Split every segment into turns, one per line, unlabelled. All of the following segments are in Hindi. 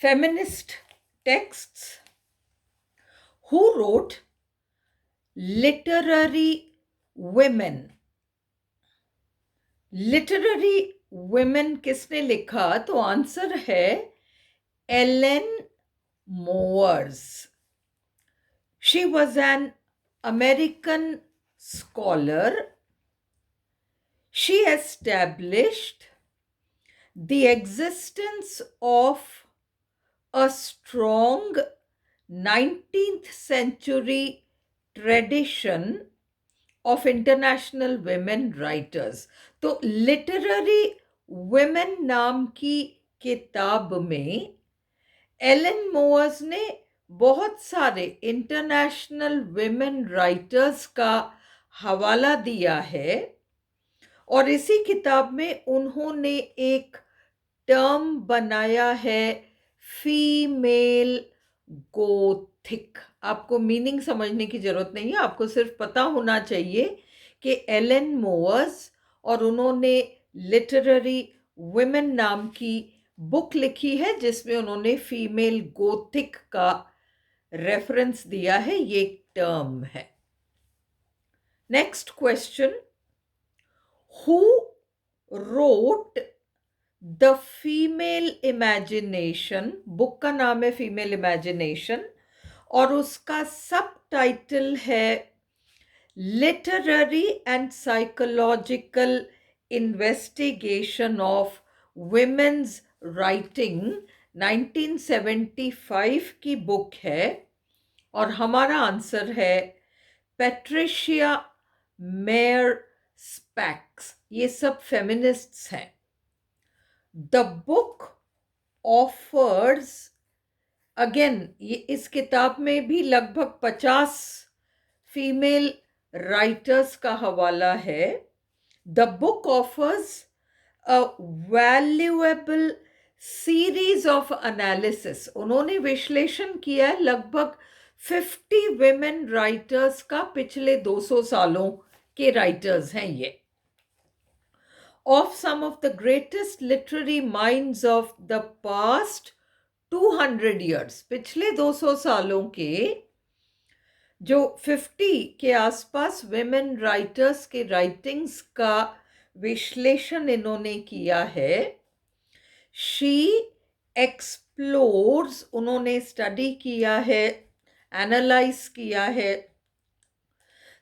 feminist texts. Who wrote Literary Women? Literary women किसने लिखा? तो आंसर है Ellen Moers. She was an American scholar. She established the existence of a strong 19th century tradition of international women writers. तो लिटरेरी women नाम की किताब में एलन मोअर्स ने बहुत सारे इंटरनेशनल women राइटर्स का हवाला दिया है और इसी किताब में उन्होंने एक टर्म बनाया है फीमेल गोथिक. आपको मीनिंग समझने की जरूरत नहीं है, आपको सिर्फ पता होना चाहिए कि एलन मोअर्स और उन्होंने लिटरेरी वुमेन नाम की बुक लिखी है जिसमें उन्होंने फीमेल गोथिक का रेफरेंस दिया है. ये एक टर्म है. Next question. Who wrote the female imagination? Book का नाम है फीमेल इमेजिनेशन और उसका सब टाइटल है literary and psychological investigation of women's writing. 1975 की बुक है और हमारा आंसर है पैट्रिशिया मेयर स्पैक्स. ये सब फेमिनिस्ट्स हैं. द बुक ऑफर्स, अगेन ये इस किताब में भी लगभग 50 फीमेल राइटर्स का हवाला है. The book offers a valuable series of analysis. उन्होंने विश्लेषण किया है लगभग 50 विमेन राइटर्स का. पिछले 200 सालों के राइटर्स हैं ये. of some of the greatest literary minds of the past 200 years. पिछले 200 सालों के जो 50 के आसपास women राइटर्स के राइटिंग्स का विश्लेषण इन्होंने किया है. She explores, उन्होंने स्टडी किया है, एनालाइज किया है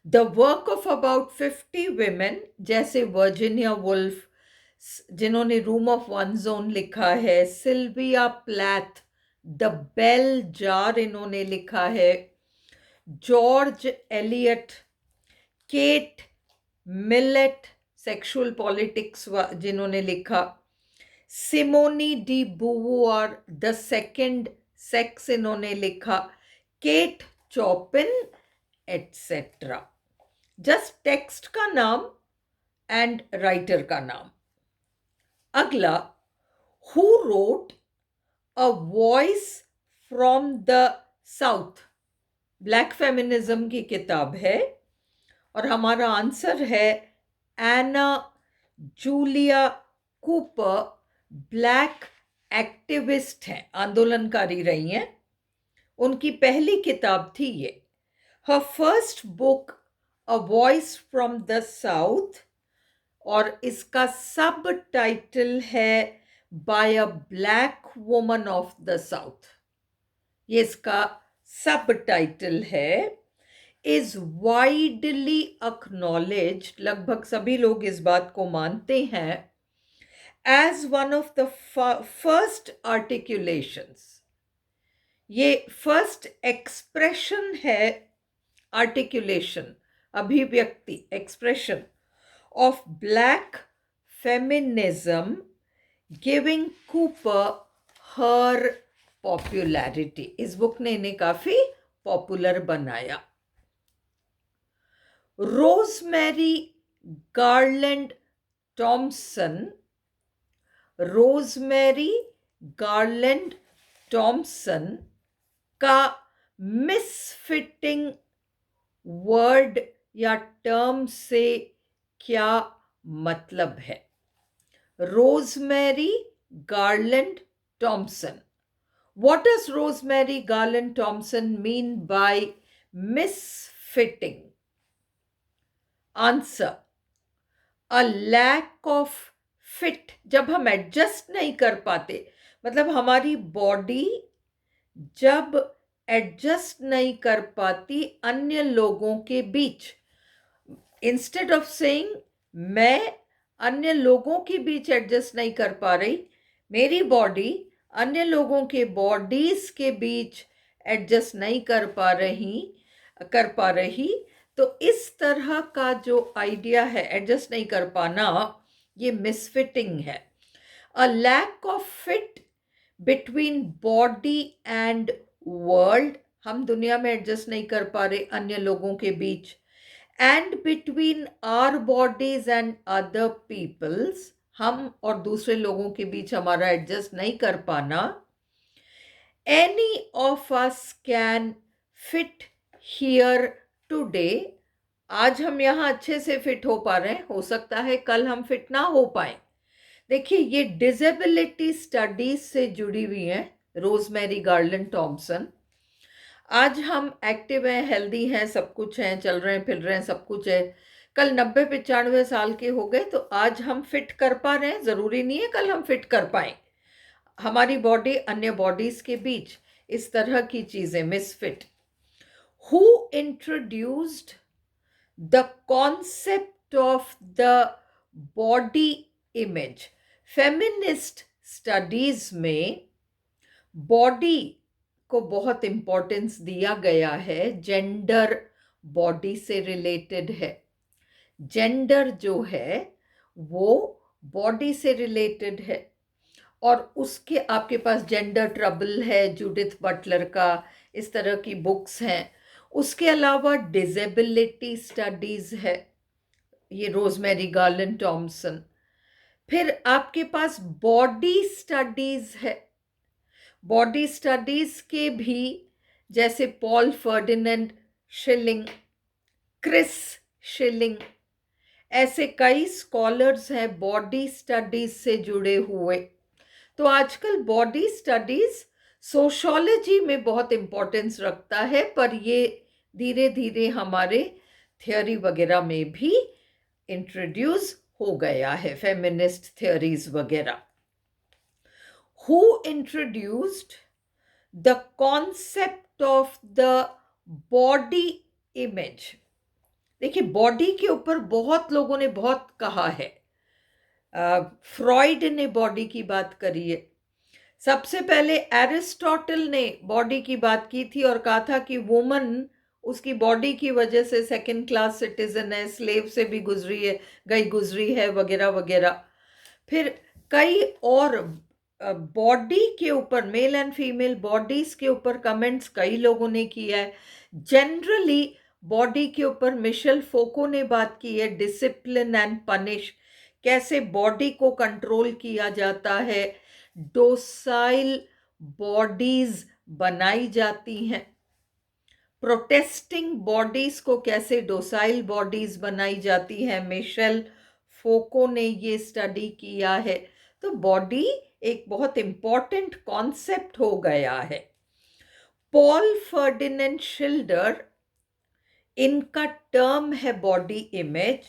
the work of about 50 women, जैसे वर्जीनिया वुल्फ जिन्होंने रूम ऑफ वन जोन लिखा है, Sylvia Plath the bell jar इन्होंने लिखा है, George Eliot, Kate Millett sexual politics जिन्होंने लिखा, Simone de Beauvoir the second sex इन्होंने लिखा, Kate Chopin etcetera. Just text का नाम एंड राइटर का नाम. अगला, who wrote a voice from the south. Black feminism की किताब है और हमारा आंसर है Anna Julia Cooper. Black activist हैं, आंदोलनकारी रही हैं. उनकी पहली किताब थी ये. हर first book a voice from the south और इसका सब टाइटल है by a black woman of the south. ये इसका सब टाइटल है. इज वाइडली एक्नॉलेज्ड, लगभग सभी लोग इस बात को मानते हैं, as one of the first articulations. ये फर्स्ट एक्सप्रेशन है, आर्टिकुलेशन अभिव्यक्ति, expression of black feminism, giving Cooper her popularity. इस बुक ने इन्हें काफी पॉपुलर बनाया. Rosemary Garland Thomson. Rosemary Garland Thomson का मिसफिटिंग वर्ड या टर्म से क्या मतलब है? Rosemary Garland Thomson, What does Rosemary Garland Thompson mean by misfitting? Answer: a lack of fit. जब हम एडजस्ट नहीं कर पाते, मतलब हमारी बॉडी जब एडजस्ट नहीं कर पाती अन्य लोगों के बीच, इंस्टेड ऑफ सेइंग मैं अन्य लोगों के बीच एडजस्ट नहीं कर पा रही, मेरी बॉडी अन्य लोगों के बॉडीज के बीच एडजस्ट नहीं कर पा रही, तो इस तरह का जो आइडिया है एडजस्ट नहीं कर पाना, ये मिसफिटिंग है. A lack of fit between body and world, हम दुनिया में एडजस्ट नहीं कर पा रहे अन्य लोगों के बीच, and between our bodies and other peoples, हम और दूसरे लोगों के बीच हमारा एडजस्ट नहीं कर पाना. Any of us can fit here today, आज हम यहाँ अच्छे से फिट हो पा रहे हैं, हो सकता है कल हम फिट ना हो पाए. देखिए, ये डिसेबिलिटी स्टडीज से जुड़ी हुई है रोजमेरी गार्लैंड थॉम्सन. आज हम एक्टिव हैं, हेल्दी हैं, सब कुछ हैं, चल रहे हैं, फिर रहे हैं, सब कुछ है. कल 90-95 साल के हो गए तो आज हम फिट कर पा रहे हैं, ज़रूरी नहीं है कल हम फिट कर पाएं. हमारी बॉडी अन्य बॉडीज के बीच, इस तरह की चीज़ें, misfit. Who introduced the concept of the body image? Feminist studies में बॉडी को बहुत इम्पोर्टेंस दिया गया है, जेंडर बॉडी से रिलेटेड है. जेंडर जो है वो बॉडी से रिलेटेड है, और उसके आपके पास जेंडर ट्रबल है जूडिथ बटलर का, इस तरह की बुक्स हैं. उसके अलावा डिसेबिलिटी स्टडीज है, ये रोजमेरी गार्लैंड थॉम्सन. फिर आपके पास बॉडी स्टडीज है. बॉडी स्टडीज के भी, जैसे Paul Ferdinand Schilling, Chris Schilling, ऐसे कई स्कॉलर्स हैं बॉडी स्टडीज से जुड़े हुए. तो आजकल बॉडी स्टडीज सोशोलॉजी में बहुत इम्पोर्टेंस रखता है, पर ये धीरे धीरे हमारे थियोरी वगैरह में भी इंट्रोड्यूस हो गया है, फेमिनिस्ट थियोरीज वगैरह. Who introduced the concept of the body image? देखिए, बॉडी के ऊपर बहुत लोगों ने बहुत कहा है. फ्रॉइड ने बॉडी की बात करी है. सबसे पहले एरिस्टोटल ने बॉडी की बात की थी और कहा था कि वुमन उसकी बॉडी की वजह से सेकंड क्लास सिटीजन है, स्लेव से भी गुजरी है वगैरह वगैरह. फिर कई और बॉडी के ऊपर, मेल एंड फीमेल बॉडीज के ऊपर कमेंट्स कई लोगों ने किया है. जनरली बॉडी के ऊपर मिशेल फोको ने बात की है, डिसिप्लिन एंड पनिश, कैसे बॉडी को कंट्रोल किया जाता है, डोसाइल बॉडीज बनाई जाती हैं. प्रोटेस्टिंग बॉडीज को कैसे डोसाइल बॉडीज बनाई जाती हैं, मिशेल फोको ने ये स्टडी किया है. तो बॉडी एक बहुत इंपॉर्टेंट कॉन्सेप्ट हो गया है. पॉल फर्डिनेंड शिल्डर, इनका टर्म है body image,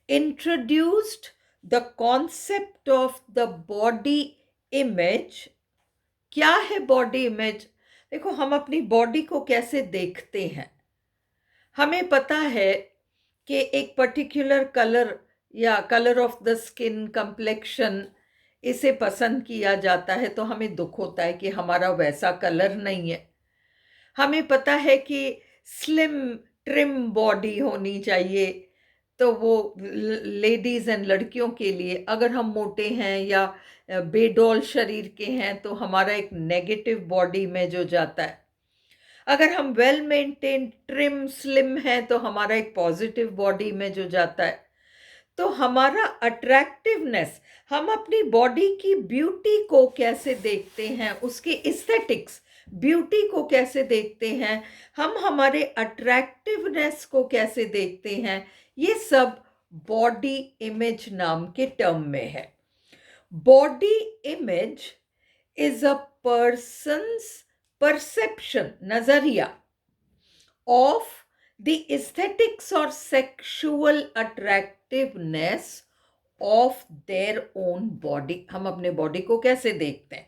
introduced the concept of the body image. क्या है बॉडी इमेज? देखो, हम अपनी बॉडी को कैसे देखते हैं. हमें पता है कि एक पर्टिकुलर कलर या colour of the skin, complexion, इसे पसंद किया जाता है तो हमें दुख होता है कि हमारा वैसा कलर नहीं है. हमें पता है कि स्लिम ट्रिम बॉडी होनी चाहिए, तो वो लेडीज एंड लड़कियों के लिए. अगर हम मोटे हैं या बेडौल शरीर के हैं तो हमारा एक नेगेटिव बॉडी में जो जाता है. अगर हम वेल मेंटेन ट्रिम स्लिम हैं तो हमारा एक पॉजिटिव बॉडी में जो जाता है. तो हमारा अट्रैक्टिवनेस, हम अपनी बॉडी की ब्यूटी को कैसे देखते हैं, उसकी एस्थेटिक्स, ब्यूटी को कैसे देखते हैं, हम हमारे अट्रैक्टिवनेस को कैसे देखते हैं, ये सब बॉडी इमेज नाम के टर्म में है. Body image is a person's perception, nazariya, of the aesthetics or sexual attractiveness of their own body. हम अपने बॉडी को कैसे देखते हैं?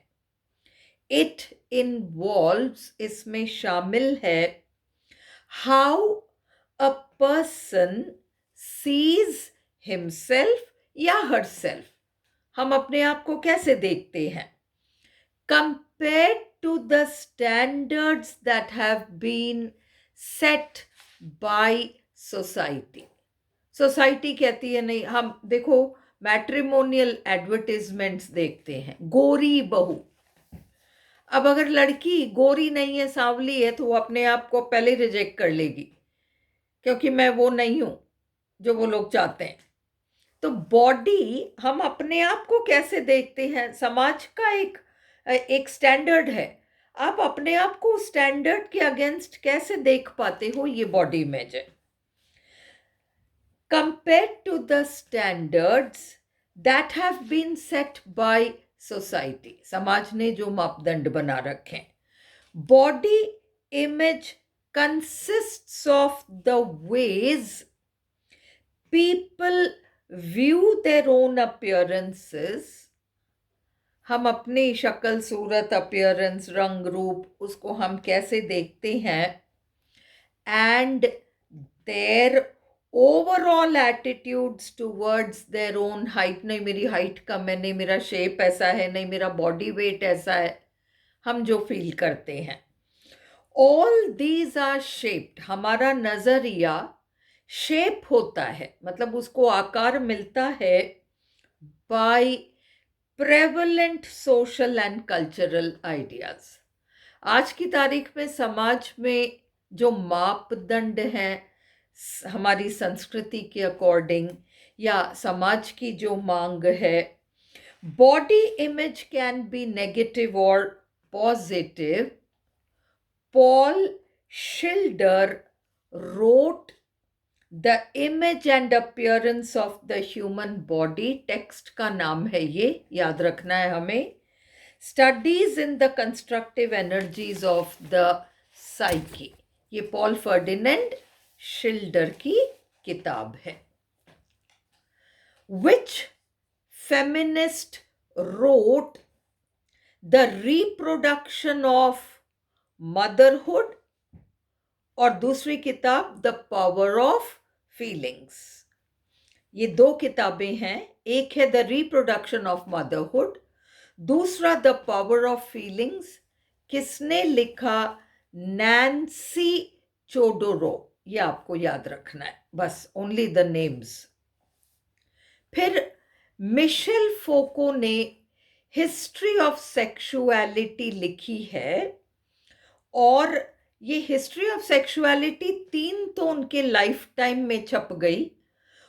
It involves, इसमें शामिल है, how a person sees himself या herself. हम अपने आप को कैसे देखते हैं compared to the standards that have been set by society. Society कहती है नहीं, हम देखो मैट्रिमोनियल एडवर्टाइजमेंट्स देखते हैं, गोरी बहू. अब अगर लड़की गोरी नहीं है, सांवली है, तो वो अपने आप को पहले रिजेक्ट कर लेगी, क्योंकि मैं वो नहीं हूं जो वो लोग चाहते हैं. तो बॉडी, हम अपने आप को कैसे देखते हैं, समाज का एक स्टैंडर्ड है. आप अपने आप को स्टैंडर्ड के अगेंस्ट कैसे देख पाते हो, ये बॉडी इमेज है. Compared to the standards that have been set by society, समाज ने जो मापदंड बना रखे हैं. Body image consists of the ways people view their own appearances. हम अपनी शक्ल, सूरत, अपीयरेंस, रंग, रूप, उसको हम कैसे देखते हैं. And their overall attitudes towards their own height. नहीं मेरी हाइट कम है, नहीं मेरा शेप ऐसा है, नहीं मेरा बॉडी वेट ऐसा है, हम जो फील करते हैं. All these are shaped. हमारा नजरिया शेप होता है, मतलब उसको आकार मिलता है by prevalent social and cultural ideas. आज की तारीख में समाज में जो मापदंड हैं, हमारी संस्कृति के अकॉर्डिंग या समाज की जो मांग है, body image can be negative और positive. Paul Schilder wrote the image and appearance of the human body. Text का नाम है ये, याद रखना है हमें. Studies in the constructive energies of the psyche. ये पॉल फर्डिनेंड शिल्डर की किताब है. Which feminist wrote the reproduction of motherhood, और दूसरी किताब द पावर ऑफ फीलिंग्स. ये दो किताबें हैं, एक है द रिप्रोडक्शन ऑफ मदरहुड, दूसरा द पावर ऑफ फीलिंग्स. किसने लिखा? नैन्सी चोडोरो. ये आपको याद रखना है, बस ओनली द नेम्स. फिर मिशेल फोको ने हिस्ट्री ऑफ सेक्सुअलिटी लिखी है, और ये हिस्ट्री ऑफ सेक्सुअलिटी 3 तो उनके लाइफ टाइम में छप गई,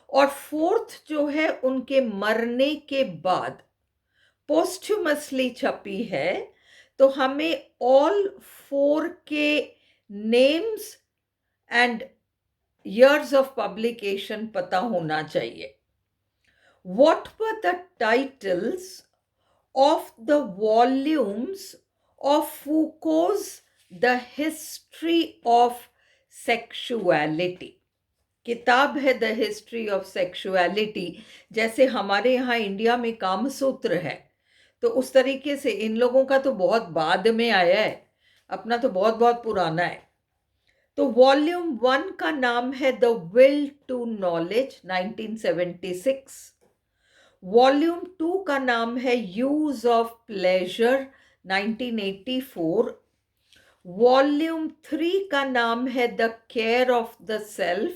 और 4th जो है उनके मरने के बाद पोस्ट्यूमसली छपी है. तो हमें ऑल 4 के names and years of publication पता होना चाहिए. What were the titles of the volumes of Foucault's The History of Sexuality? किताब है द हिस्ट्री ऑफ सेक्सुअलिटी. जैसे हमारे यहाँ इंडिया में कामसूत्र है, तो उस तरीके से इन लोगों का तो बहुत बाद में आया है, अपना तो बहुत बहुत पुराना है. तो वॉल्यूम 1 का नाम है the will to knowledge 1976. Volume 2 का नाम है यूज ऑफ प्लेजर 1984. वॉल्यूम 3 का नाम है the care of the self,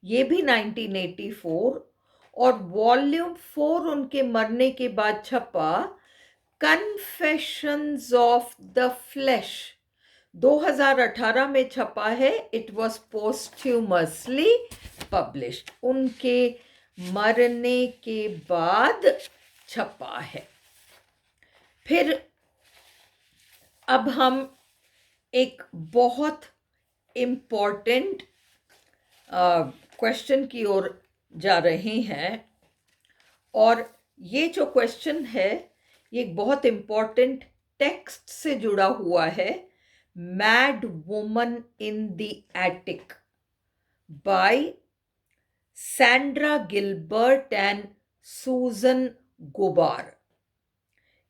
ये भी 1984. और वॉल्यूम 4 उनके मरने के बाद छपा, कन्फेशंस ऑफ द फ्लैश, 2018 में छपा है. इट वॉज पोस्ट्यूमसली पब्लिश्ड, उनके मरने के बाद छपा है. फिर अब हम एक बहुत इम्पॉर्टेंट क्वेश्चन की ओर जा रहे हैं, और ये जो क्वेश्चन है ये एक बहुत इम्पॉर्टेंट टेक्स्ट से जुड़ा हुआ है, mad woman in the attic by Sandra Gilbert and Susan Gubar.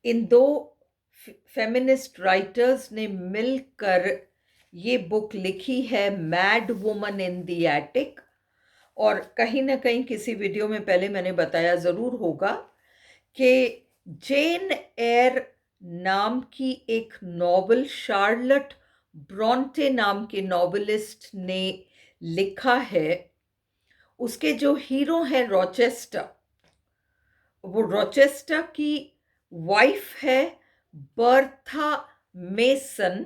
इन दो फेमिनिस्ट राइटर्स ने मिलकर ये बुक लिखी है, mad woman in the attic. और कहीं ना कहीं किसी वीडियो में पहले मैंने बताया ज़रूर होगा कि जेन एयर नाम की एक नॉवल शार्लट ब्रॉन्टे नाम के नॉवेलिस्ट ने लिखा है। उसके जो हीरो हैं रॉचेस्टर, वो रॉचेस्टर की वाइफ है बर्था मेसन।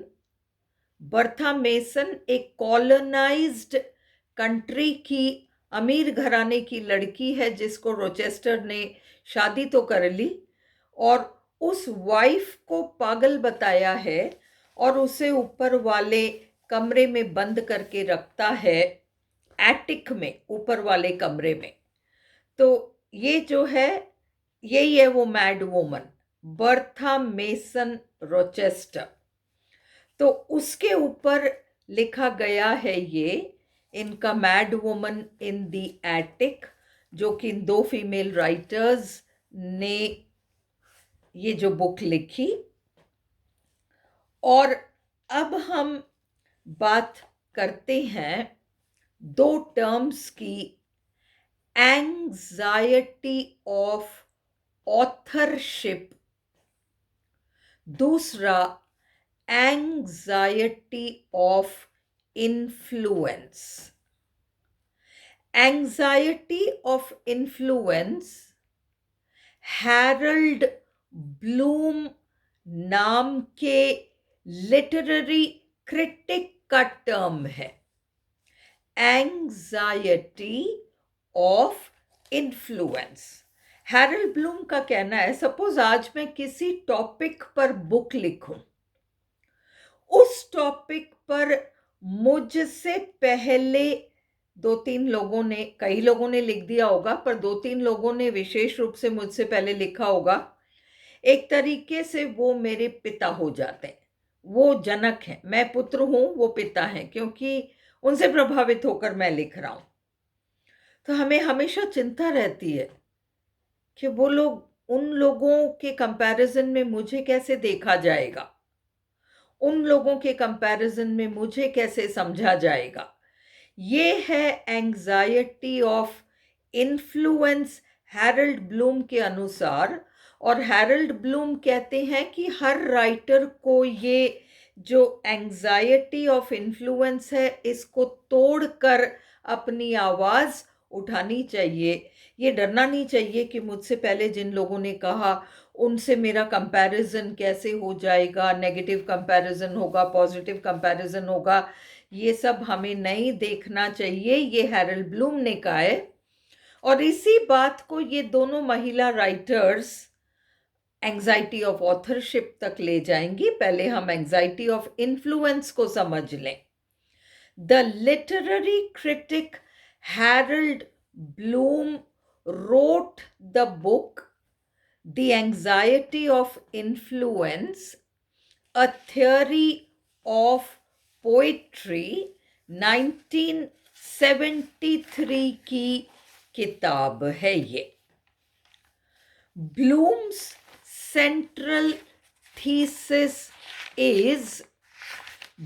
बर्था मेसन एक कॉलोनाइज्ड कंट्री की अमीर घराने की लड़की है जिसको रोचेस्टर ने शादी तो कर ली, और उस वाइफ को पागल बताया है और उसे ऊपर वाले कमरे में बंद करके रखता है, एटिक में, ऊपर वाले कमरे में। तो ये जो है, यही है वो mad woman, Bertha mason Rochester. तो उसके ऊपर लिखा गया है ये इनका mad woman in the attic, जो कि इन दो फीमेल राइटर्स ने ये जो बुक लिखी। और अब हम बात करते हैं दो टर्म्स की, एंग्जायटी ऑफ ऑथरशिप, दूसरा anxiety of influence. Anxiety of influence Harold Bloom नाम के लिटरेरी क्रिटिक का टर्म है, anxiety of influence. Harold Bloom का कहना है, सपोज आज मैं किसी टॉपिक पर बुक लिखूं, उस टॉपिक पर मुझसे पहले दो तीन लोगों ने, कई लोगों ने लिख दिया होगा, पर दो तीन लोगों ने विशेष रूप से मुझसे पहले लिखा होगा। एक तरीके से वो मेरे पिता हो जाते हैं, वो जनक हैं, मैं पुत्र हूं, वो पिता हैं, क्योंकि उनसे प्रभावित होकर मैं लिख रहा हूं। तो हमें हमेशा चिंता रहती है कि वो लोग, उन लोगों के कंपैरिजन में मुझे कैसे देखा जाएगा, उन लोगों के कंपैरिजन में मुझे कैसे समझा जाएगा। ये है anxiety of influence Harold Bloom के अनुसार। और हैरल्ड ब्लूम कहते हैं कि हर राइटर को ये जो एंग्जायटी ऑफ इन्फ्लुएंस है, इसको तोड़कर अपनी आवाज़ उठानी चाहिए। ये डरना नहीं चाहिए कि मुझसे पहले जिन लोगों ने कहा उनसे मेरा कंपैरिजन कैसे हो जाएगा, नेगेटिव कंपैरिजन होगा, पॉजिटिव कंपैरिजन होगा, ये सब हमें नहीं देखना चाहिए। ये हैरल्ड ब्लूम ने कहा है। और इसी बात को ये दोनों महिला राइटर्स एंग्जाइटी ऑफ ऑथरशिप तक ले जाएंगी। पहले हम एंग्जाइटी ऑफ इन्फ्लुएंस को समझ लें। The literary critic Harold Bloom wrote the book The Anxiety of Influence, A Theory of Poetry, 1973 की किताब है ये। Bloom's central thesis is,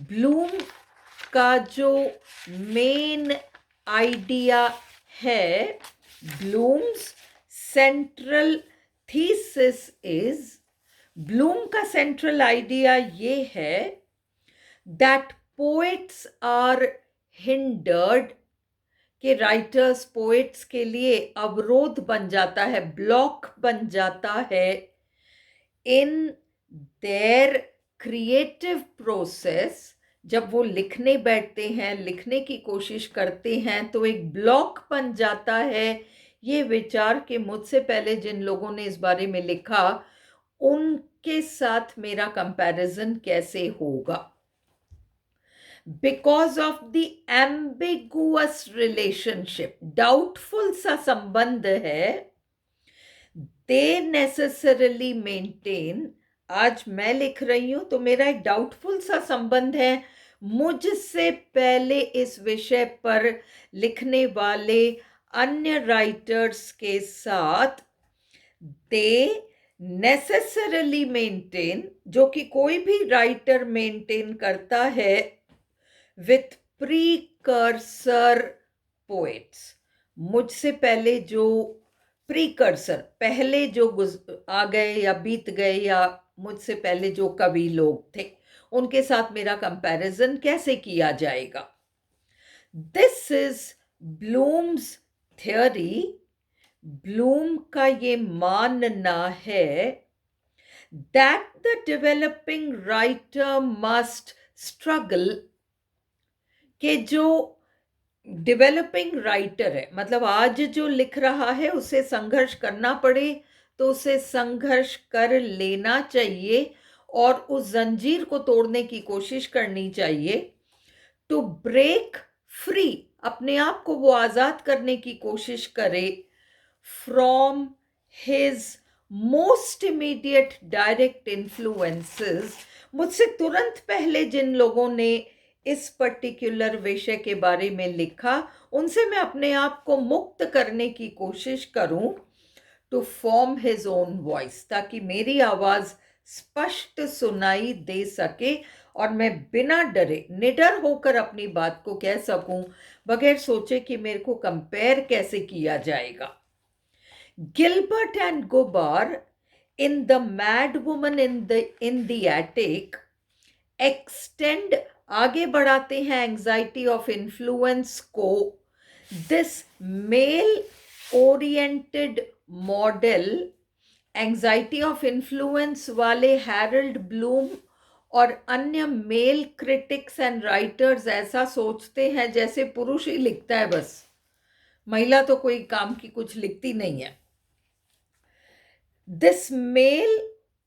Bloom का जो मेन आइडिया है, Bloom's central thesis is, Bloom का सेंट्रल आइडिया ये है दैट पोएट्स आर हिंडर्ड, कि राइटर्स, पोएट्स के लिए अवरोध बन जाता है, ब्लॉक बन जाता है इन देयर क्रिएटिव प्रोसेस। जब वो लिखने बैठते हैं, लिखने की कोशिश करते हैं, तो एक ब्लॉक बन जाता है ये विचार कि मुझसे पहले जिन लोगों ने इस बारे में लिखा उनके साथ मेरा कंपैरिजन कैसे होगा। Because of the ambiguous relationship, doubtful सा संबंध है, दे नेसेसरली मेंटेन आज मैं लिख रही हूँ तो मेरा एक डाउटफुल सा संबंध है मुझसे पहले इस विषय पर लिखने वाले अन्य राइटर्स के साथ। दे नेसेसरली मेंटेन, जो कि कोई भी राइटर मेंटेन करता है, विथ प्रीकर्सर पोएट्स। मुझसे पहले जो प्रीकर्सर, पहले जो आ गए या बीत गए या मुझसे पहले जो कवि लोग थे, उनके साथ मेरा कंपैरिजन कैसे किया जाएगा। This is Bloom's theory. Bloom का ये मानना है that the developing writer must struggle, कि जो डेवलपिंग राइटर है, मतलब आज जो लिख रहा है उसे संघर्ष करना पड़े तो उसे संघर्ष कर लेना चाहिए और उस जंजीर को तोड़ने की कोशिश करनी चाहिए। टू ब्रेक फ्री, अपने आप को वो आजाद करने की कोशिश करे from his most immediate direct influences. मुझसे तुरंत पहले जिन लोगों ने इस पर्टिकुलर विषय के बारे में लिखा, उनसे मैं अपने आप को मुक्त करने की कोशिश करूं, to form his own voice, ताकि मेरी आवाज स्पष्ट सुनाई दे सके और मैं बिना डरे, निडर होकर अपनी बात को कह सकूं, बगैर सोचे कि मेरे को कंपेयर कैसे किया जाएगा। गिलबर्ट एंड गोबार in the Mad Woman in the Attic extend, आगे बढ़ाते हैं एंजाइटी ऑफ इन्फ्लुएंस को। This mail oriented model, anxiety of influence वाले हैरल्ड ब्लूम और अन्य मेल क्रिटिक्स एंड राइटर्स ऐसा सोचते हैं जैसे पुरुष ही लिखता है, बस महिला तो कोई काम की कुछ लिखती नहीं है। दिस मेल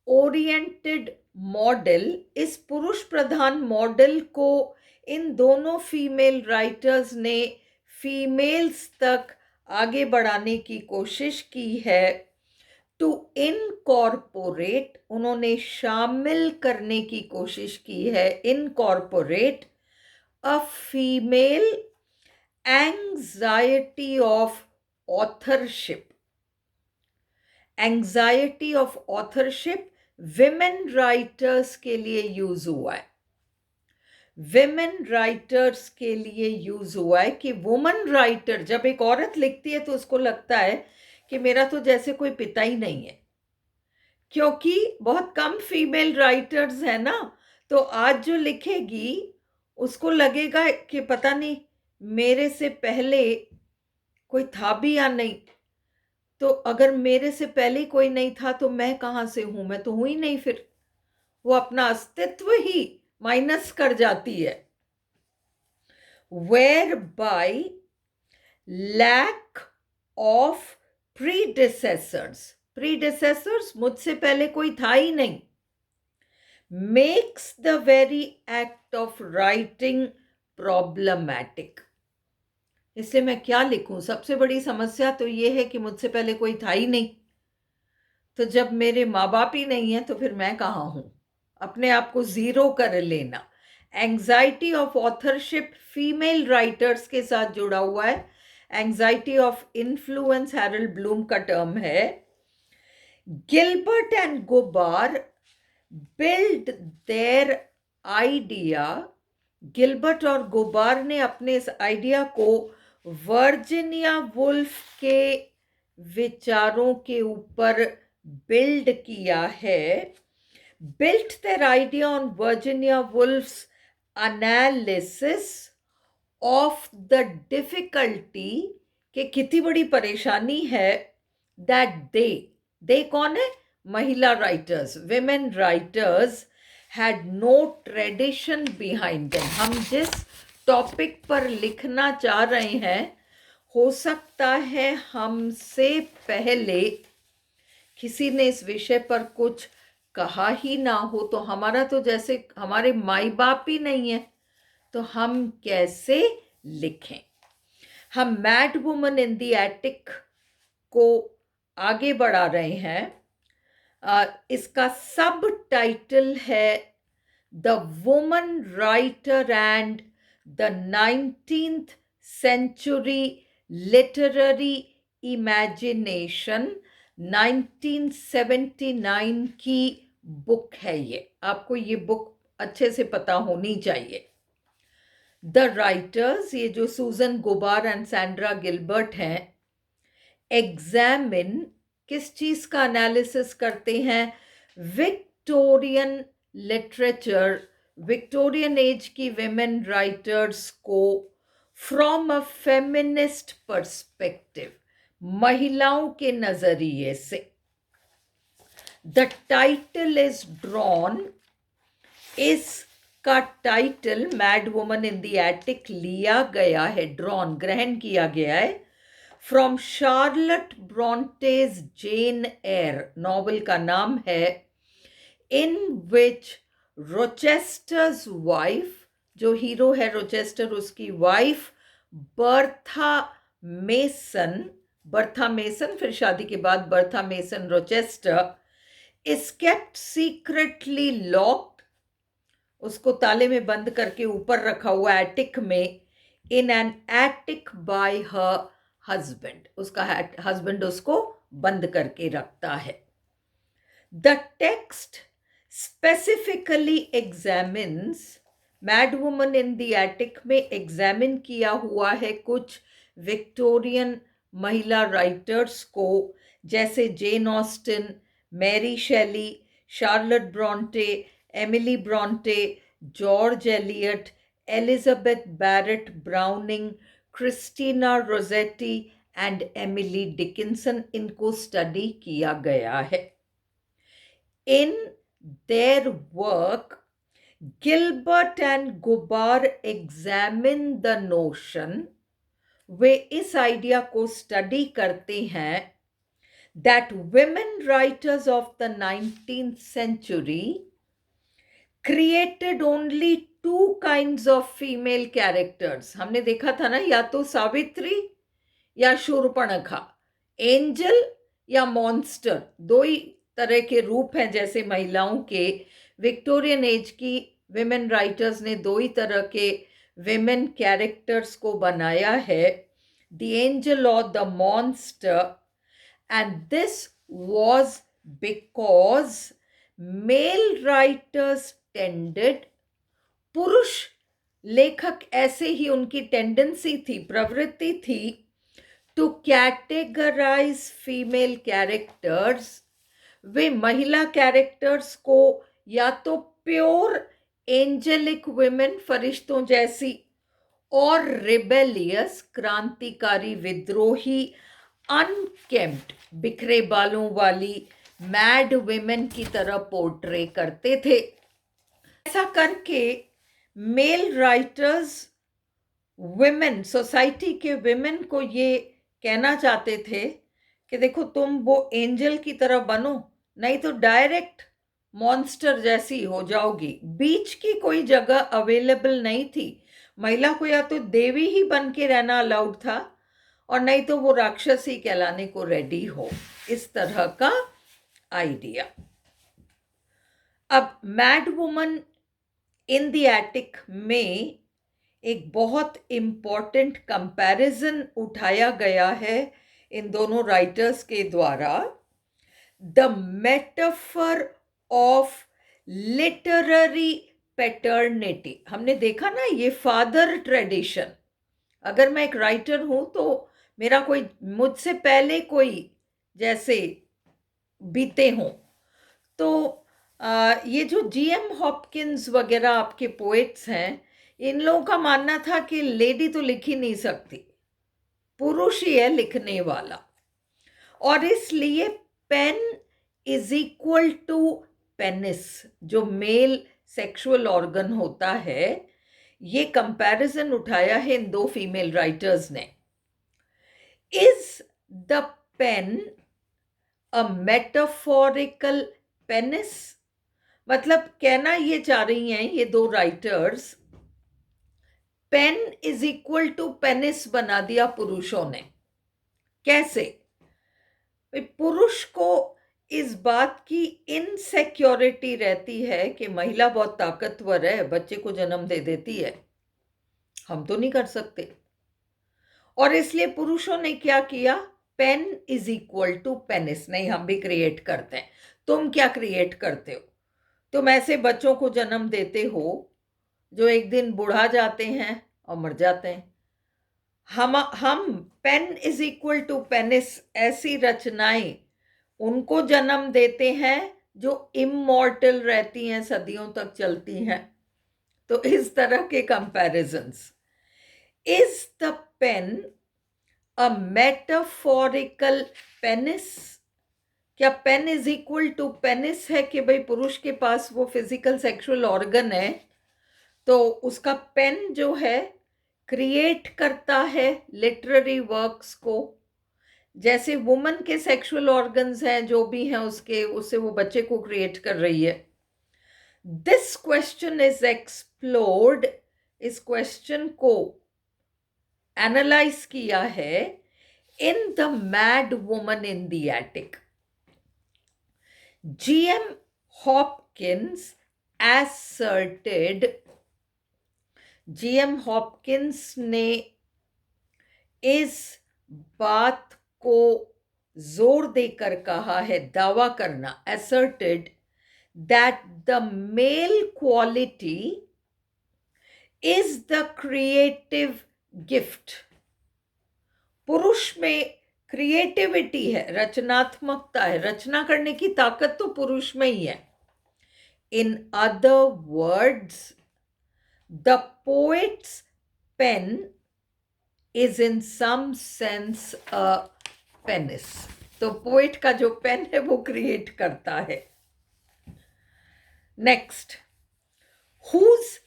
ओरिएंटेड मॉडल, इस पुरुष प्रधान मॉडल को इन दोनों फीमेल राइटर्स ने फीमेल्स तक आगे बढ़ाने की कोशिश की है। टू इनकॉर्पोरेट, उन्होंने शामिल करने की कोशिश की है, incorporate a female anxiety of authorship. Anxiety of authorship women writers के लिए यूज हुआ है, विमेन राइटर्स के लिए यूज हुआ है कि वुमन राइटर, जब एक औरत लिखती है तो उसको लगता है कि मेरा तो जैसे कोई पिता ही नहीं है, क्योंकि बहुत कम फीमेल राइटर्स है ना, तो आज जो लिखेगी उसको लगेगा कि पता नहीं मेरे से पहले कोई था भी या नहीं, तो अगर मेरे से पहले कोई नहीं था तो मैं कहाँ से हूं, मैं तो हूं ही नहीं, फिर वो अपना अस्तित्व ही माइनस कर जाती है। Where by lack of predecessors, predecessors मुझसे पहले कोई था ही नहीं, makes the very act of writing problematic. इसलिए मैं क्या लिखूं, सबसे बड़ी समस्या तो ये है कि मुझसे पहले कोई था ही नहीं, तो जब मेरे माँ बाप ही नहीं है तो फिर मैं कहाँ हूं, अपने आप को जीरो कर लेना। Anxiety of authorship female writers के साथ जुड़ा हुआ है, anxiety of influence Harold Bloom का टर्म है। Gilbert and Gubar build their idea, Gilbert और गोबार ने अपने इस आइडिया को वर्जीनिया वुल्फ के विचारों के ऊपर बिल्ड किया है। built their idea on Virginia Woolf's analysis of the difficulty, कि कितनी बड़ी परेशानी है, that they कौन है, महिला writers, women writers had no tradition behind them। हम जिस टॉपिक पर लिखना चाह रहे हैं, हो सकता है हमसे पहले किसी ने इस विषय पर कुछ कहा ही ना हो, तो हमारा तो जैसे हमारे माई बाप ही नहीं है, तो हम कैसे लिखें। हम mad woman in the attic को आगे बढ़ा रहे हैं। इसका सब टाइटल है the woman writer and the 19th century literary imagination, 1979 की बुक है ये। आपको ये बुक अच्छे से पता होनी चाहिए। द राइटर्स, ये जो Susan Gubar and Sandra Gilbert हैं, एग्जामिन, किस चीज का एनालिसिस करते हैं? विक्टोरियन लिटरेचर, विक्टोरियन एज की विमेन राइटर्स को फ्रॉम अ फेमिनिस्ट पर्सपेक्टिव, महिलाओं के नजरिए से। द टाइटल इज ड्रॉन, इसका टाइटल mad woman in the attic लिया गया है, ड्रॉन ग्रहण किया गया है from Charlotte Bronte's Jane Eyre, novel का नाम है, इन विच रोचेस्टर्स वाइफ, जो हीरो है रोचेस्टर, उसकी wife Bertha mason, Bertha mason, फिर शादी के बाद Bertha mason Rochester, is kept secretly locked, उसको ताले में बंद करके ऊपर रखा हुआ एटिक में, in an attic by her husband, उसका हस्बैंड उसको बंद करके रखता है। The text specifically examines, mad woman in the attic में एग्जामिन किया हुआ है कुछ विक्टोरियन महिला राइटर्स को, जैसे Jane Austen, Mary Shelley, Charlotte Bronte, Emily Bronte, George Eliot, Elizabeth Barrett Browning, Christina Rossetti and Emily Dickinson, इनको स्टडी किया गया है। In their work, Gilbert and Gubar examine the notion, वे इस आइडिया को स्टडी करते हैं that women writers of the 19th century created only two kinds of female characters। हमने देखा था ना, या तो सावित्री या शूर्पणखा, एंजल या मॉन्स्टर, दो ही तरह के रूप हैं जैसे महिलाओं के। विक्टोरियन एज की विमेन राइटर्स ने दो ही तरह के विमेन कैरेक्टर्स को बनाया है, द एंजल और the monster, and this was because mail writers tended, पुरुष लेखक ऐसे ही उनकी टेंडेंसी थी, प्रवृत्ति थी, टू कैटेगराइज फीमेल कैरेक्टर्स, वे महिला कैरेक्टर्स को या तो प्योर एंजेलिक विमेन, फरिश्तों जैसी, और रिबेलियस, क्रांतिकारी विद्रोही, अनकेम्प्ड, बिखरे बालों वाली मैड विमेन की तरह पोर्ट्रे करते थे। ऐसा करके मेल राइटर्स विमेन, सोसाइटी के विमेन को ये कहना चाहते थे कि देखो तुम वो एंजल की तरह बनो, नहीं तो डायरेक्ट मॉन्स्टर जैसी हो जाओगी। बीच की कोई जगह अवेलेबल नहीं थी, महिला को या तो देवी ही बन के रहना अलाउड था, और नहीं तो वो राक्षसी कहलाने को रेडी हो, इस तरह का आइडिया। अब mad woman in the attic में एक बहुत इंपॉर्टेंट कंपैरिजन उठाया गया है इन दोनों राइटर्स के द्वारा, the metaphor of literary paternity. हमने देखा ना, ये फादर ट्रेडिशन, अगर मैं एक राइटर हूं तो मेरा कोई, मुझसे पहले कोई जैसे बीते हों, तो ये जो जीएम हॉपकिंस वगैरह आपके पोएट्स हैं, इन लोगों का मानना था कि लेडी तो लिख ही नहीं सकती, पुरुष ही है लिखने वाला, और इसलिए pen is equal to penis, जो मेल सेक्सुअल ऑर्गन होता है। ये कंपैरिजन उठाया है इन दो फीमेल राइटर्स ने। Is the pen a metaphorical penis, मतलब कहना ये चाह रही हैं ये दो writers, pen is equal to penis बना दिया पुरुषों ने। कैसे? पुरुष को इस बात की इनसिक्योरिटी रहती है कि महिला बहुत ताकतवर है, बच्चे को जन्म दे देती है, हम तो नहीं कर सकते। और इसलिए पुरुषों ने क्या किया, pen is equal to penis, नहीं हम भी क्रिएट करते हैं। तुम क्या क्रिएट करते हो? तुम ऐसे बच्चों को जन्म देते हो जो एक दिन बुढ़ा जाते हैं और मर जाते हैं। हम pen is equal to penis ऐसी रचनाएं उनको जन्म देते हैं जो इमॉर्टल रहती हैं, सदियों तक चलती हैं। तो इस तरह के comparisons. Is the pen a metaphorical penis? क्या pen is equal to penis है कि भाई पुरुष के पास वो फिजिकल सेक्सुअल ऑर्गन है तो उसका पेन जो है क्रिएट करता है लिटरेरी वर्क्स को, जैसे वुमन के सेक्सुअल ऑर्गन्स हैं जो भी हैं उसके, उससे वो बच्चे को क्रिएट कर रही है। दिस क्वेश्चन इज एक्सप्लोर्ड, इस क्वेश्चन को एनालाइज किया है in the mad woman in the attic. G.M. Hopkins asserted, G.M. Hopkins ने इस बात को जोर देकर कहा है, दावा करना, asserted that the male quality is the creative gift. पुरुष में क्रिएटिविटी है, रचनात्मकता है, रचना करने की ताकत तो पुरुष में ही है। In other words, the poets pen is in some sense a penis. तो पोएट का जो पेन है वो क्रिएट करता है। Next, whose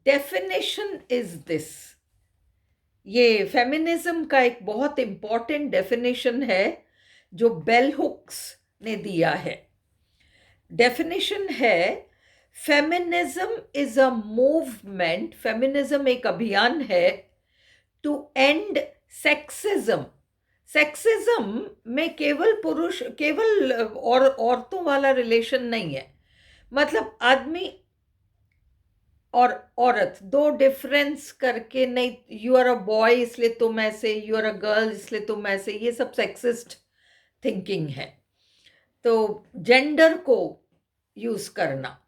definition is this? ये फेमिनिज्म का एक बहुत इंपॉर्टेंट डेफिनेशन है जो बेल हुक्स ने दिया है। डेफिनेशन है, feminism is a movement, feminism एक अभियान है टू एंड सेक्सिज्म। सेक्सिज्म में केवल पुरुष, केवल औरतों वाला रिलेशन नहीं है, मतलब आदमी और औरत दो डिफरेंस करके नहीं, यू आर अ बॉय इसलिए तुम ऐसे, यू आर अ गर्ल इसलिए तुम ऐसे, ये सब सेक्सिस्ट थिंकिंग है। तो जेंडर को यूज करना।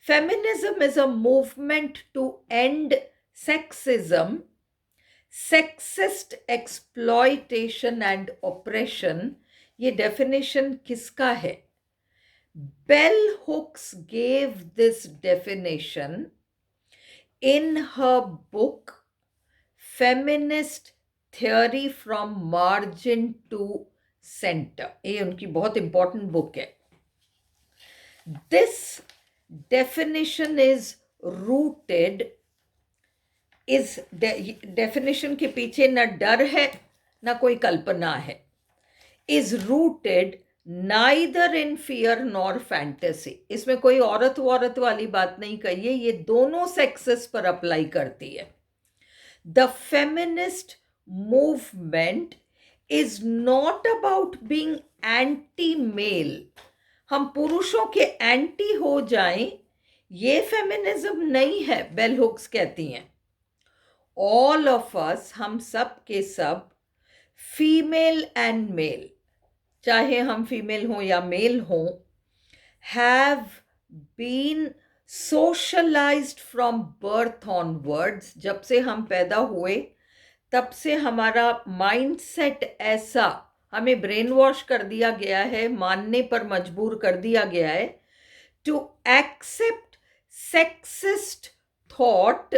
Feminism is a movement to end sexism, sexist exploitation and oppression. ये डेफिनेशन किसका है? Bell hooks gave this definition in her book Feminist Theory from Margin to Center। ये उनकी बहुत इंपॉर्टेंट बुक है। This definition is rooted, इस डेफिनेशन के पीछे न डर है न कोई कल्पना है। is rooted neither in fear nor fantasy। इसमें कोई औरत वाली बात नहीं कही है, ये दोनों सेक्सेस पर अप्लाई करती है। The feminist movement is not about being anti-male। हम पुरुषों के एंटी हो जाएं, ये फेमिनिज्म नहीं है, बेल हुक्स कहती हैं। All of us, हम सब के सब, फीमेल एंड मेल, चाहे हम फीमेल हों या मेल हों, have been socialised from birth onwards. जब से हम पैदा हुए तब से हमारा माइंडसेट ऐसा, हमें ब्रेन वॉश कर दिया गया है, मानने पर मजबूर कर दिया गया है, टू एक्सेप्ट सेक्सिस्ट थॉट,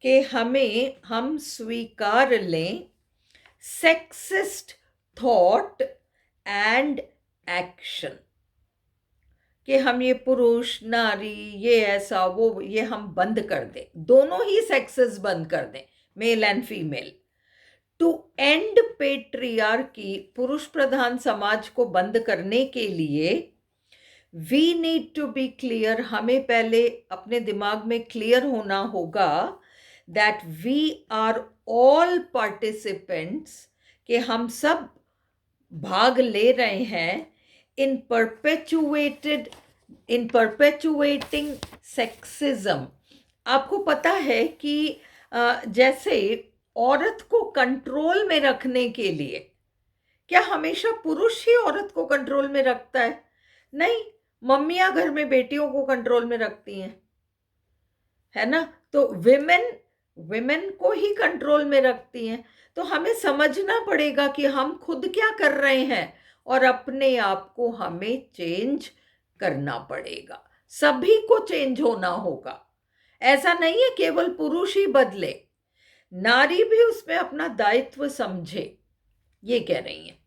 कि हम स्वीकार लें सेक्सिस्ट थॉट एंड एक्शन, कि हम ये पुरुष नारी, ये ऐसा वो, ये हम बंद कर दें, दोनों ही सेक्सेस बंद कर दें, male and female. To end patriarchy, पुरुष प्रधान समाज को बंद करने के लिए we need to be clear, हमें पहले अपने दिमाग में क्लियर होना होगा that we are all participants, कि हम सब भाग ले रहे हैं इन परपेचुएटिंग सेक्सिज्म। आपको पता है कि जैसे औरत को कंट्रोल में रखने के लिए, क्या हमेशा पुरुष ही औरत को कंट्रोल में रखता है? नहीं, मम्मियां घर में बेटियों को कंट्रोल में रखती हैं, है ना? तो विमेन को ही कंट्रोल में रखती हैं। तो हमें समझना पड़ेगा कि हम खुद क्या कर रहे हैं और अपने आप को हमें चेंज करना पड़ेगा। सभी को चेंज होना होगा। ऐसा नहीं है केवल पुरुष ही बदले, नारी भी उसमें अपना दायित्व समझे। ये कह रही हैं।